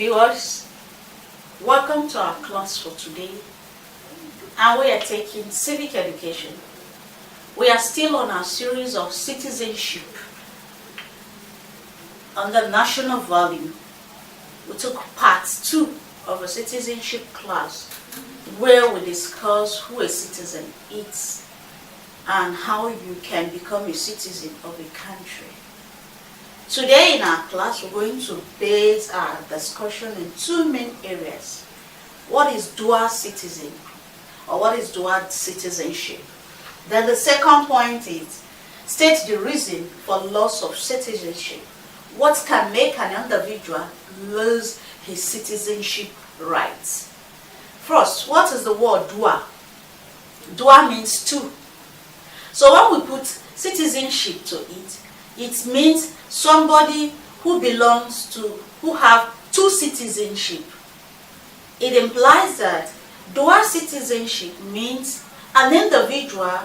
viewers, welcome to our class for today, and we are taking civic education. We are still on our series of citizenship under national value. We took part 2 of a citizenship class where we discuss who a citizen is and how you can become a citizen of a country. Today in our class, we're going to base our discussion in 2 main areas. What is dual citizen, or what is dual citizenship? Then the second point is, state the reason for loss of citizenship. What can make an individual lose his citizenship rights? First, what is the word dual? Dual means 2. So when we put citizenship to it, it means somebody who belongs to, who have 2 citizenship. It implies that dual citizenship means an individual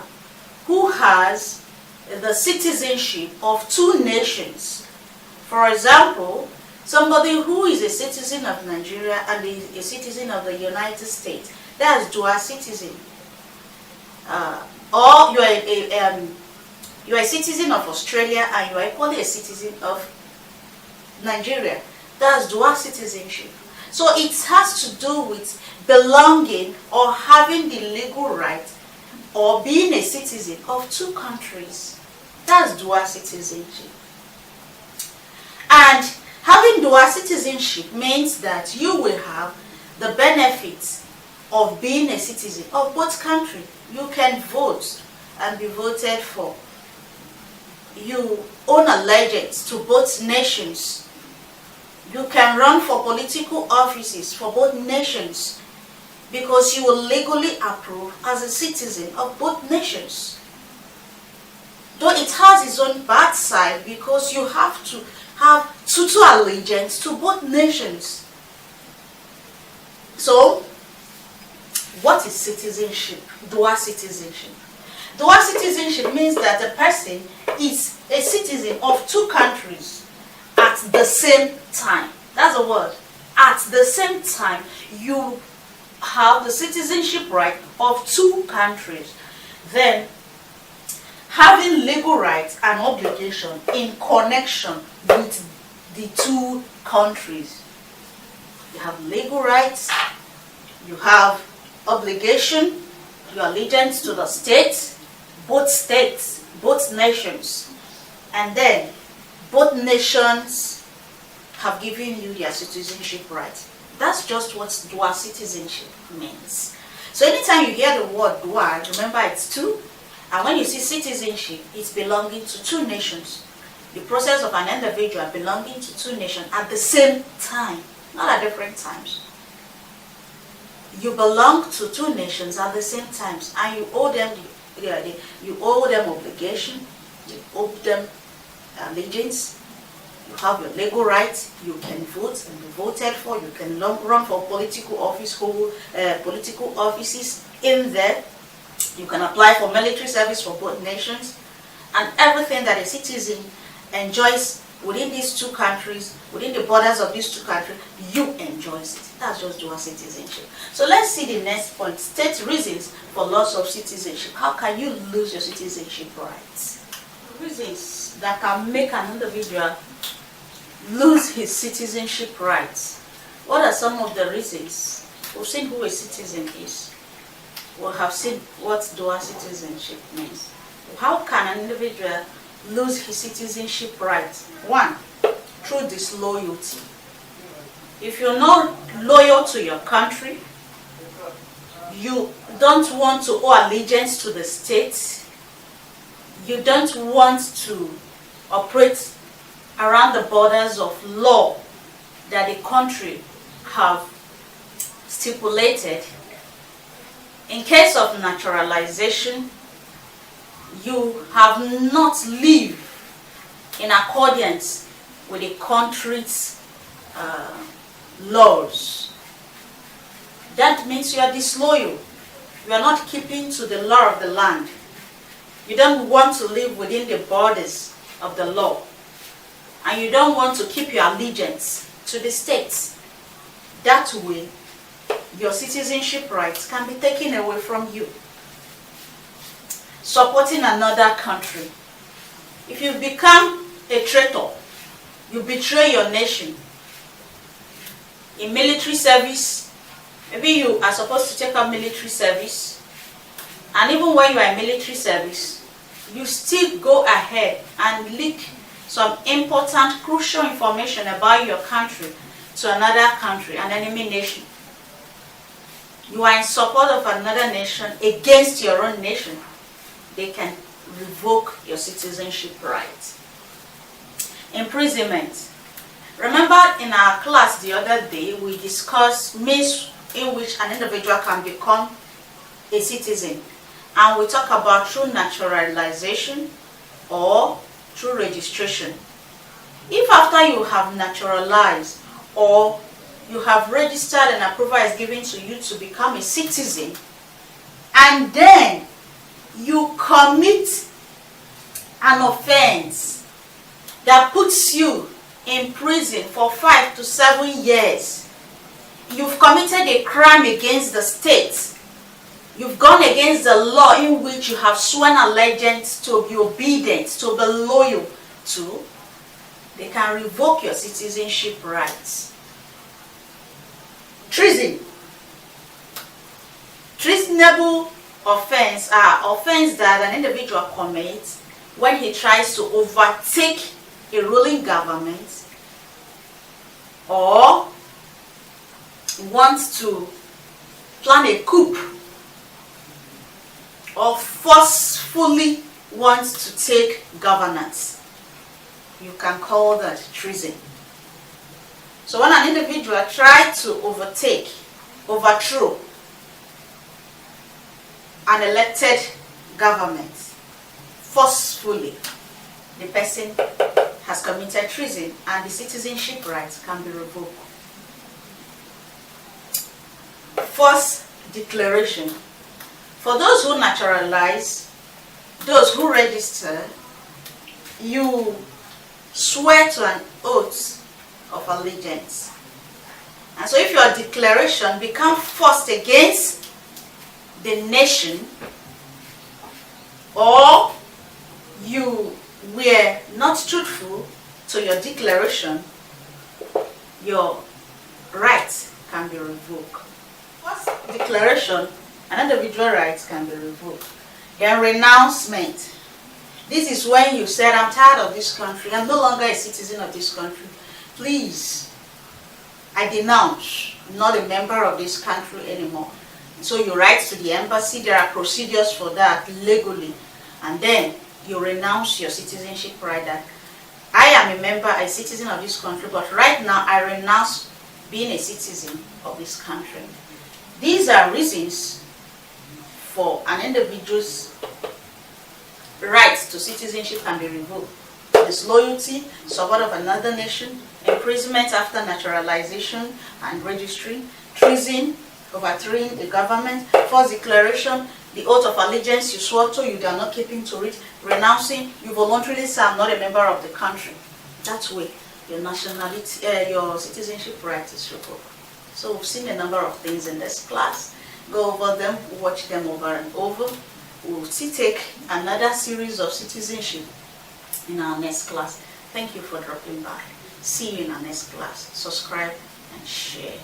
who has the citizenship of 2 nations. For example, somebody who is a citizen of Nigeria and is a citizen of the United States, that's dual citizen. Or you are a citizen of Australia and you are equally a citizen of Nigeria. That's dual citizenship. So it has to do with belonging or having the legal right or being a citizen of 2 countries. That's dual citizenship. And having dual citizenship means that you will have the benefits of being a citizen of both countries. You can vote and be voted for. You own allegiance to both nations. You can run for political offices for both nations because you will legally approve as a citizen of both nations. Though it has its own bad side because you have to have total allegiance to both nations. So, what is citizenship? Dual citizenship. Dual citizenship means that the person is a citizen of 2 countries at the same time. That's a word. At the same time, you have the citizenship right of 2 countries. Then, having legal rights and obligation in connection with the 2 countries. You have legal rights, you have obligation, your allegiance to the states, both nations, and then both nations have given you their citizenship rights. That's just what dual citizenship means. So anytime you hear the word dual, remember it's 2, and when you see citizenship, it's belonging to 2 nations. The process of an individual belonging to 2 nations at the same time, not at different times. You belong to 2 nations at the same times, and you owe them obligation, you owe them allegiance, you have your legal rights, you can vote and be voted for, you can run for political offices in there, you can apply for military service for both nations, and everything that a citizen enjoys within these 2 countries, within the borders of these 2 countries, you enjoy it. That's just dual citizenship. So let's see the next point. State reasons for loss of citizenship. How can you lose your citizenship rights? Reasons that can make an individual lose his citizenship rights. What are some of the reasons? We've seen who a citizen is. We have seen what dual citizenship means. How can an individual lose his citizenship rights? 1, through disloyalty. If you're not loyal to your country, you don't want to owe allegiance to the state, you don't want to operate around the borders of law that the country have stipulated. In case of naturalization, you have not lived in accordance with the country's laws. That means you are disloyal. You are not keeping to the law of the land. You don't want to live within the borders of the law. And you don't want to keep your allegiance to the states. That way, your citizenship rights can be taken away from you. Supporting another country. If you become a traitor, you betray your nation. In military service, maybe you are supposed to take up military service, and even when you are in military service, you still go ahead and leak some important, crucial information about your country to another country, an enemy nation. You are in support of another nation against your own nation. They can revoke your citizenship rights. Imprisonment. Remember in our class the other day, we discussed means in which an individual can become a citizen. And we talk about through naturalization or through registration. If after you have naturalized or you have registered and approval is given to you to become a citizen, and then you commit an offense that puts you in prison for 5 to 7 years, you've committed a crime against the state. You've gone against the law in which you have sworn allegiance to be obedient, to be loyal to. They can revoke your citizenship rights. Treason. Treasonable offense are offense that an individual commits when he tries to overtake a ruling government or wants to plan a coup or forcefully wants to take governance. You can call that treason. So when an individual tries to overthrow an elected government forcefully, the person has committed treason and the citizenship rights can be revoked. False declaration. For those who naturalize, those who register, you swear to an oath of allegiance. And so if your declaration becomes forced against the nation, or you were not truthful to your declaration, your rights can be revoked. False declaration, an individual rights can be revoked. Then renouncement. This is when you said, I'm tired of this country, I'm no longer a citizen of this country. Please, I denounce, I'm not a member of this country anymore. So you write to the embassy, there are procedures for that legally, and then you renounce your citizenship right that I am a member, a citizen of this country, but right now I renounce being a citizen of this country. These are reasons for an individual's rights to citizenship can be revoked. Disloyalty, support of another nation, imprisonment after naturalization and registry, treason, overthrowing the government, false declaration, the oath of allegiance you swore to, you are not keeping to it, renouncing, you voluntarily say I'm not a member of the country. That way, your nationality, your citizenship right is revoked. So we've seen a number of things in this class. Go over them, watch them over and over. We'll still take another series of citizenship in our next class. Thank you for dropping by. See you in our next class. Subscribe and share.